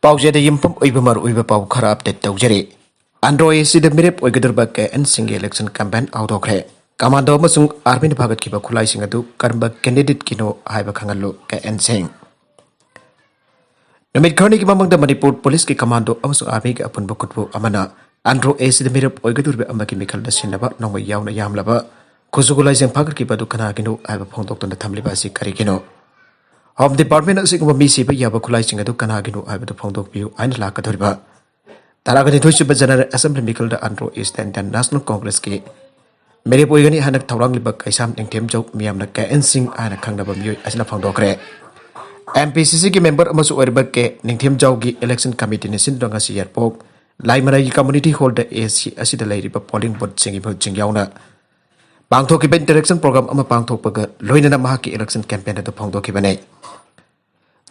Paujada Imphal Airport Uiba Pau Kharab Tet Taujari. Android Sid Mirip Uigadurba and Single election campaign out of Kre. Commando Masung Armin Pagat Kiba Kulai Singadu, Karba candidate Kino, Haiba Kangalu, and Sing. The Midkarnik among the Manipur Police Commando also Armig upon Bokutbu Amana, Andro A. Sid Mirip Uigadur Amakimical the Sinaba, Nongmei Yauna Yamlaba, Kusukulizing Pagat Kiba to Kanagino, I have a pond on the Tamlibasi Karikino. Home Department of Sigma Misi Yabakulizing a Dukanagino, I have the pond of view and Lakaturiba. Taragani Tushiba General Assembly Mikal the Andro East and National Congress K. Mary Boyani and a Taurang Libak, I something Temjo, Miamaka, and Sing and a Kangabamu as a Fondokre. MPCC member Masu Erbake, Nintim Jogi election committee in Sindongasi Airport, Limara community holder AC as the lady polling board singing about Jingyauna. Bangtoki Ben direction program Ama Bangtopaga, Loina Mahaki election campaign at the Pongdoki Bane.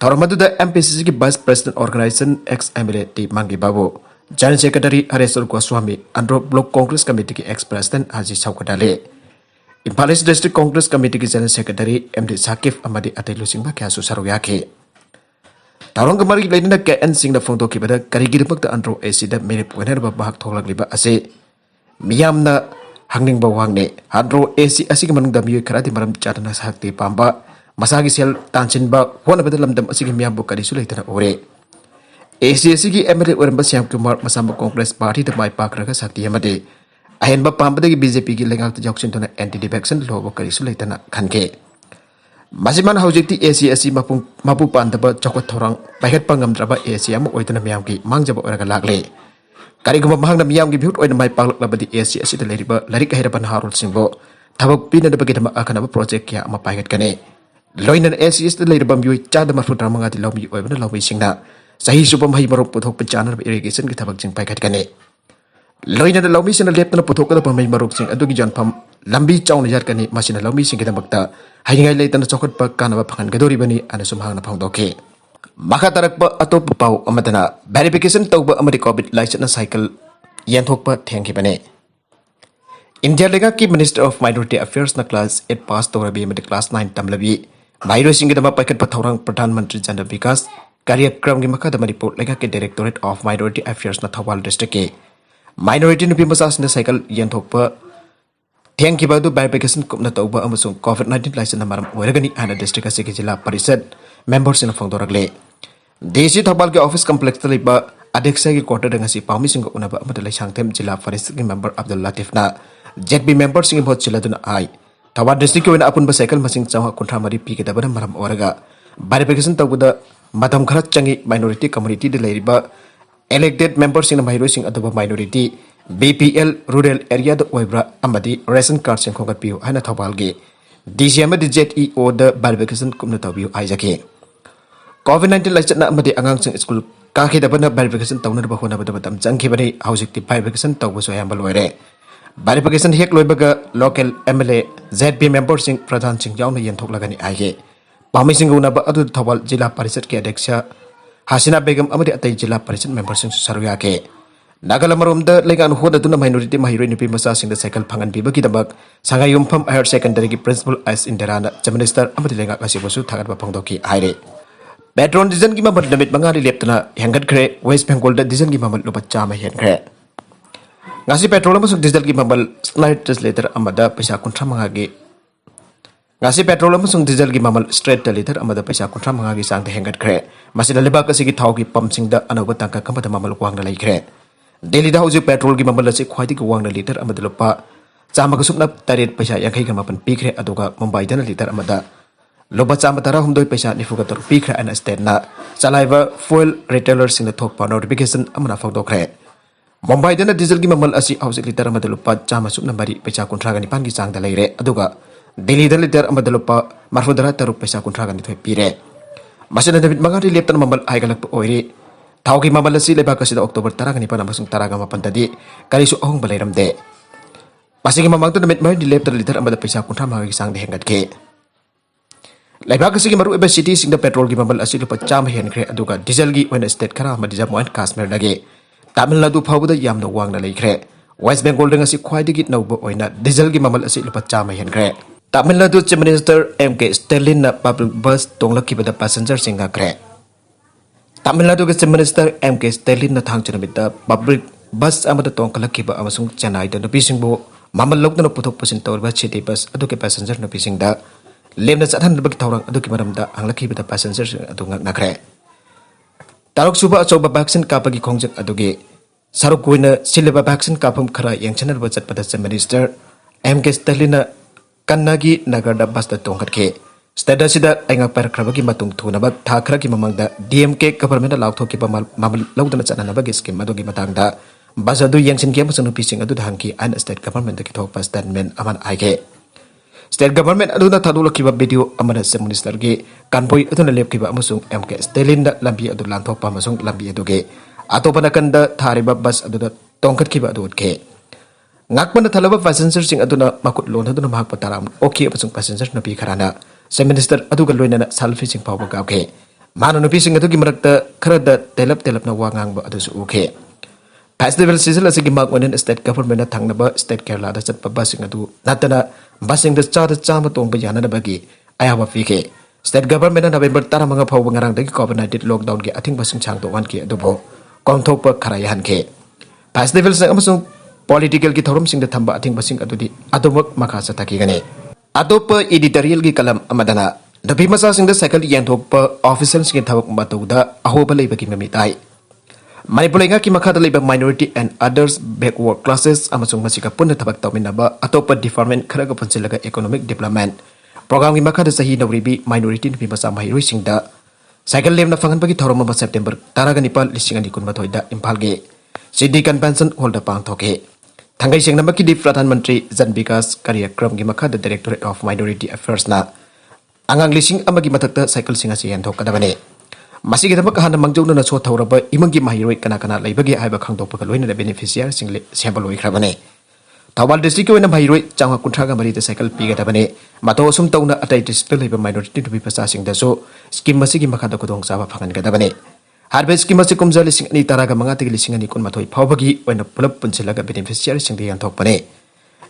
Taramadu the MPCC Vice President Organization ex Emirate T. Mangi Babu, General Secretary Aresol Goswami, Andro Block Congress Committee ex President Haji Saukadale. Imphal District Congress Committee General Secretary MD Sakif Amadi Atelusing Bakasu Saruyaki. Tarongamari Lena K and Sing the Fondoki Bada, Karigiribuk the Andro AC that made it whenever Bahak Tolagliba Ase. Miyamna Hanging Bawangne, Andro AC Asigamang the Mu Karati Maram Chatanas Hakti Pamba, Masagi Sel Tanchinba, one of the Lamdam Asigimiam Bukadisulator Ore. ACSG Emirate Urambasiam Kumar Masamba Congress Party the My Pakraka Sakti Yamade. Ahenba Pamba BJP giling out the junction to anti-defection law Karisulatan Kanke. Masiman Haujiti ACSC Mapu Pandaba Chokotorang, Pahet Pangam Draba ACM Oitanamiamki, Mangjaba Oragalagli. Karigum Mahanga Miamgi Butte or my Palak Labadi ACSC the Lady Larika Herapan Harold Simbo, Tabak Pina the Bagitama Akanaba project Kia Amapaget Kane. Loin and ACS the Lady Bambu, Chadamafutramanga the Lobby or the Lobby Singna. Sahi Supam Hibaro put up a channel of irrigation Kitabak in Paket Kane. Loina the Lomis and the Lepton Potoka upon my Maruxing, a Dugijan Pum, Lambi Chown Yarkani, Machine Lomis in Kitabakta, hiding a late on the chocolate park Kanava Pangadoribani and a Sumhana Pondoke. Makatarakpa Atop Pau Amatana, verification Toba Americobit license cycle Yantokpa Tankibane. India Legaki Minister of Minority Affairs na class 8 passed over the class 9 Tamlabi, Bairo Singidama Paket Patorang Pradhan Mantri Janda Vikas, Karya Kramgimaka the Manipur Legaki Directorate of Minority Affairs na Thawal District. Minority Nupi Masas in the cycle Yantokpa Tiankibadu verification Kumnatoba Amusung COVID-19 license Namaram Oregani and a district Sikijila Parisad members in a Fondoragle. DC Tabalga office complex Taliba Adexagi quarter Dangasi Pamising Unaba Matalachantem Jila Faris member Abdul Latifna JB members in both Chiladun I. Tawad district when upon Basekal Masing Chawa Kontramari Pikabana Maram Orega. Verification Tabuda Madam Karachangi minority community de Lariba elected members in a minority at the minority BPL rural area the Webra Amadi Resin cards and Kongatpio and a Tabalge. DCM the ZEO the verification Kumnatabu Isaac. COVID-19 license Amadi Angang School Kaki the Bana verification town of Bahona Badam Zankibani housing the verification tower so Ambalore. Verification Hek Loibaga local MLA ZB members in Pradhan Singh Yauna and Toklagani Aye. Pamising Unaba Adu Tawal Jila Parisat Kedexa Hasina Begum Amadi Atay Jila Parisat members in Saruyake. Nagalamarum the Legan Hoda Duna minority Mahirini Pimasas in the cycle Pangan Bibaki the Bug, Sangayumpam Higher Secondary Principal as in Derana, Minister Amadilenga Asibosu Tagaba Pondoki Haire. Patron Dizan Gima but Limit Mangari Leptana, Yangat Cre, West Bengal the Dizan Gima Lupachama Hen Cre. Nasi Petrolamus of Dizal Gimamal, slide later Amada Pesa Contramagi. Nasi Petrolamus of Dizal Gimamal, straight later Amada Pesa Contramagi sang the Hangat Cre. Masina Lebaka Sigi Tauki pumping the Anabatanka Kampatamamal Wanga Lake Cre. Daily the house of petrol Gimamalasi quite one liter Amadalopa. Zamakasupna Tarit Pesha Yakamapan Pikre Adoga Mumbai Dana liter Amada. Lobachamatara Humdo Pesha Nifugator Pikra and Estena. Saliva fuel retailers in the top notification Amanafa Docre. Mumbai Dana Diesel Gimamal Asi house liter Amadalopa Chamasupna Mari Pesha Contragani Pangi Sang the Lere Adoga. Daily the liter Amadalopa Marfudara Taru Pesha Contragani Pire. Masana David Magari Lepton Mamal Igalak Oiri. Tauki Mamalasi Lebakasi October Taragani Panamasung Taragama Pantadi, Karisu Ong Baleram de. Passing among the Midmar, the left litter under the Pesa Kuntama sang the Hangat K. Lebakasi Maru cities in the petrol Gimamal Asilupa Cham Henkre Aduga, Dizelgi when a state Karama Dizamo and Kasmer Lage. Tamil Nadu Pawda Yam no Wang Lake. West Bengal Dangasi quite get no boina, Dizelgi Mamal Asilupa Cham Henkre. Tamil Nadu Chief Minister MK Sterling public bus don't look the passengers in a cre. Tamil Nadu Chief Minister M.K. Stalin na thangchanamita public bus amada tongkalakiba amasung Chennai da nupisingbo mamal lokna puthok pusin tawrba city bus aduke passenger nupisingda lemna chathan bagi thawrang aduke maramda anglakiba da passenger adu ngakre tarok suba achoba vaccine kapagi khongjak aduge saruk koina silaba vaccine kapam khara yangchanar ba chatpada Chief Minister M.K. Stalin kannagi nagarda bus da tongkatke Stada sida ainga parakrabagi matung thunaba thakra ki mamangda DMK government lauthoki ba mamal laudana chanana ba scheme adogi matangda bazadu yangsin ke masanu pising adu dhanki an state government ki thok statement aman aige state government adu na thadulaki ba video amana Chief Minister ge kanpoi aduna lepki ba amasung MK Stalin da lambi adu lanthok pa amasung lambi aduge atopana kanda thariba bus adu da tongkat ki ba adu ke ngakmana thalaba passenger sing aduna makut lon aduna mahak pataram okay amasung passenger na pi kharana Chief Minister aduga loinana selfie sing pawba gawke manu nupi sing adugi marakta kharada telap na wangang ba adusu uke festival season asigi magwanen state government na thangnaba state Kerala da chatpa basing adu natana basing da chama tongba yana bagi ayawa pike state government na November 15 phawba ngarang dagi COVID-19 lockdown ge athing basing chang to wan ke adubo kongthokpa kharayahan ke festival sang amasung political ki thorum sing da thamba athing basing adudi adubak makha sathaki gane Atop editorial ki kalam amadana Nupi masa sing da cycle yanthop officials ki thawak matuda ahoba leiba ki mamitai Manipulenga ki makha da leiba minority and others backward classes amasung masika punna thabak tawminaba atop department kharaga pansilaga economic development program ki makha da sahi nawribi minority nupi masa mahiroi sing da cycle lemna fangan bagi thorom ba September 19 2023 da Imphal ge City Convention Hall da pangthoke Thangai sing namaki di Pradhan Mantri Jan Vikas Karyakram gi makha the Directorate of Minority Affairs na angang lising amagi matakta cycle singa siyan thok kadabane masigi damak hana mangjona na so thawraba imangi mahiroi kana leibagi haiba khangdokpa ka loina beneficiary sing sembal oi khrabane Thawal district oina mahiroi changwa kunthra ga mari the cycle pi ga dabane mato sum tawna atai district leiba minority to be pasa sing da so scheme masigi makha da kodong saba phangan ga dabane Harvest scheme si kumza lising ni taraga mga tig lising ni kun mathoy phawbagi oina pulap punsilaga beneficiary sing di yanthok pane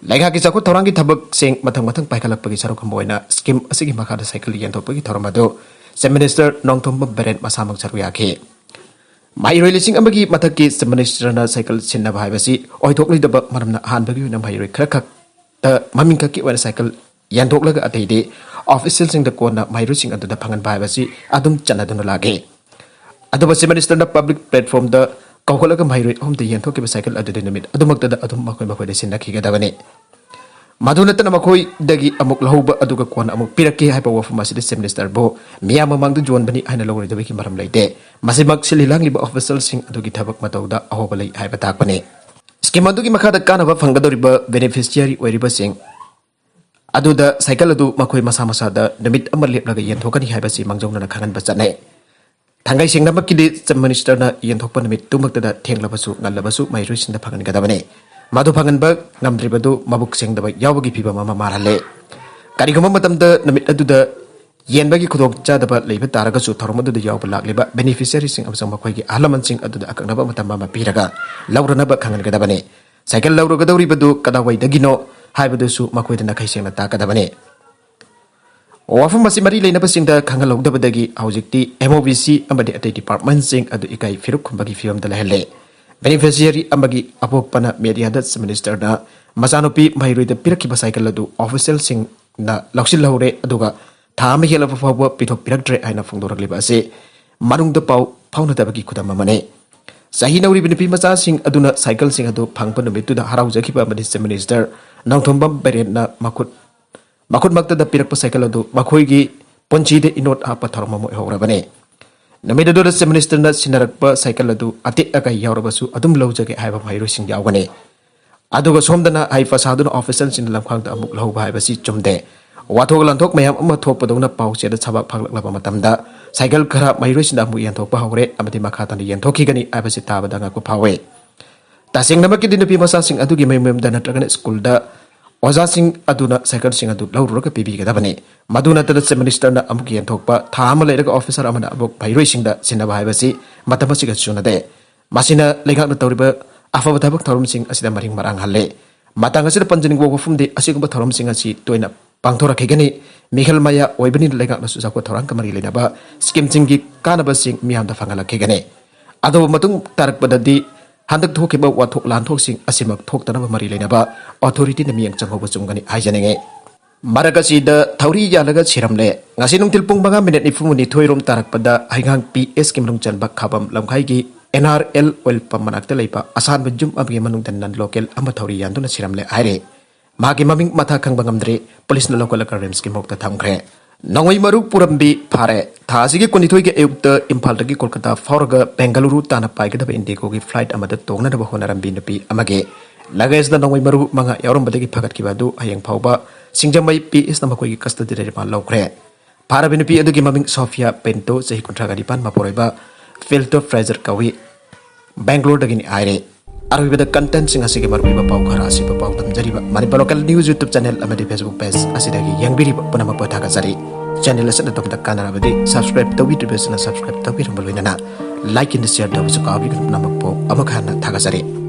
laiga ki sakut thorangi thabak sing mathang paikalak pagi sarok khamoina scheme asigi makha da cycle yanthok pagi thoramado Chief Minister Nongthom Beren masamang saru yakhe mairoi lising amagi mathaki Chief Minister na cycle sinna bhaibasi oithok lidaba maramna hanbagi na mairoi khrakak ta mamingka ki oina cycle yanthok laga ateide official sing da kona mairoi sing adu da phangan bhaibasi adum chanaduna lage Aduba Chief Minister na public platform da kawkolaga mahiroi hom de yanthok ki cycle adu dinamit adumakta da adum makoi de sinna khiga dabane madunata na makoi dagi amuk lahuba aduga kwan amuk pirake haipa wafuma si Chief Minister bo miyam mamang du jon bani aina logri da ki maram leite masimak sililang liba official sing adugi thabak matauda ahobalai haipa takpane scheme adugi makha da kana ba fangadoriba beneficiary oiriba sing aduda cycle adu makoi masa da namit amal leplaga yanthokani haiba si mangjongna na khangan ba chane Thangai sing namaki di Chief Minister na yanthokpa namit tumakta da thenglabasu ngallabasu mairoi sinda phangan gadabane madu phangan ba ngamdribadu mabuk sing da ba yawagi phiba mama marhalle karigama matamda namit adu da yenbagi khudok cha da ba leiba taraga su thormadu da yawba lakleba beneficiary sing amsang makhoi gi ahalaman sing adu da akaknaba matamba ma piraga laurana ba khangan gadabane cycle lauro gadawri badu kadawai dagino haibadu su makhoi da nakai sing na ta kadabane Wafam masih mari lain apa sing da kangalog da badagi haujikti MOVC amadi atai department sing adu ikai firuk kumbagi film da lahele beneficiary amagi apok pana media da Chief Minister na masanopi mahiroi da piraki ba cycle adu official sing na laksil laure aduga thama hela fawa pithok piraktre aina phongdorak liba ase marung da pau phauna da bagi khudam mane sahi nauri benepi masa sing aduna cycle sing adu phangpa numitu da harau jakiba amadi Chief Minister nangthombam beren na makut makta da pirak pa cycle adu makhoi gi ponchi de inot apa tharma mo horabane namida do Chief Minister na sinarak pa cycle adu ate akai yaurabasu adum lawjage haiba mairo sing yawgane aduga somdana haifa saduna official sin lamkhang da amuk lahu haibasi chumde wathok lanthok mayam ama thokpadona pause da chabak phaglak matamda cycle khara mairo sin da mu yanthok pa hore amati makha tan yanthokhi gani haibasi tabada nga ko phawe tasing namaki dinapi masa sing adugi maymem da natragana school da Oza sing aduna cycle sing adu lauraka pibi ga dabane maduna tada Chief Minister na amuk yanthokpa thama leiraga officer amana abok bhairoi sing da sinaba haibasi matamasi ga chunade masina leghak na tawriba afaba thabak thorum sing asida maring marang halle matang asida panjning wo wafum de asigumba thorum sing asi toina pangthora khegani Mikhal Maya Oibani Legak Susako Torang Kamari Lenaba, Skim Singi Kanabasing Miam the Fangala Kegane. Ado Matung Tarak Badadi, Handak talk about what talk land talking Asimak talk Tanaba Mari Lenaba, authority the Miang Chango Sungani Hajanenge. Maragasi the Tauri Yalaga Chiramle, Nasinum Tilpung Banga Minute Ifumuni Toirum Tarak Pada, Hangang P.S. Kimlung Chalbak Kabam Lamkaigi, NRL Oil Pamanakalepa, Asan Bajum Abimanung and local Amatori Yanduna Chiramle Haire. Magi maming mata kang bangamdre police na local rems ki mokta thamkre Nongmei maru purambi phare thasigi kunithoi ge eukta Imphal dagi Kolkata forga Bengaluru tana paigada Indigo gi flight amada tongna da honarambi Nupi amage lagas da Nongmei maru manga yarom badagi phagat ki badu ayang phauba singjamai PS na makoi gi custody re pa lokre phara Nupi adugi maming Sofia Pento sehi kontra gadi pan maporoiba filter Fraser kawi Bangalore dagi ni aire Arwibada content sing asige maruiba pau khara asiba pau tamjariba Manipur local news YouTube channel amadi Facebook page asidagi yangbiri panama pathaga sari channel asana tokta kanarabadi subscribe tawi tibesna subscribe tawi rumbalwinana like and share tawi sukabi namakpo amakhana thaga sari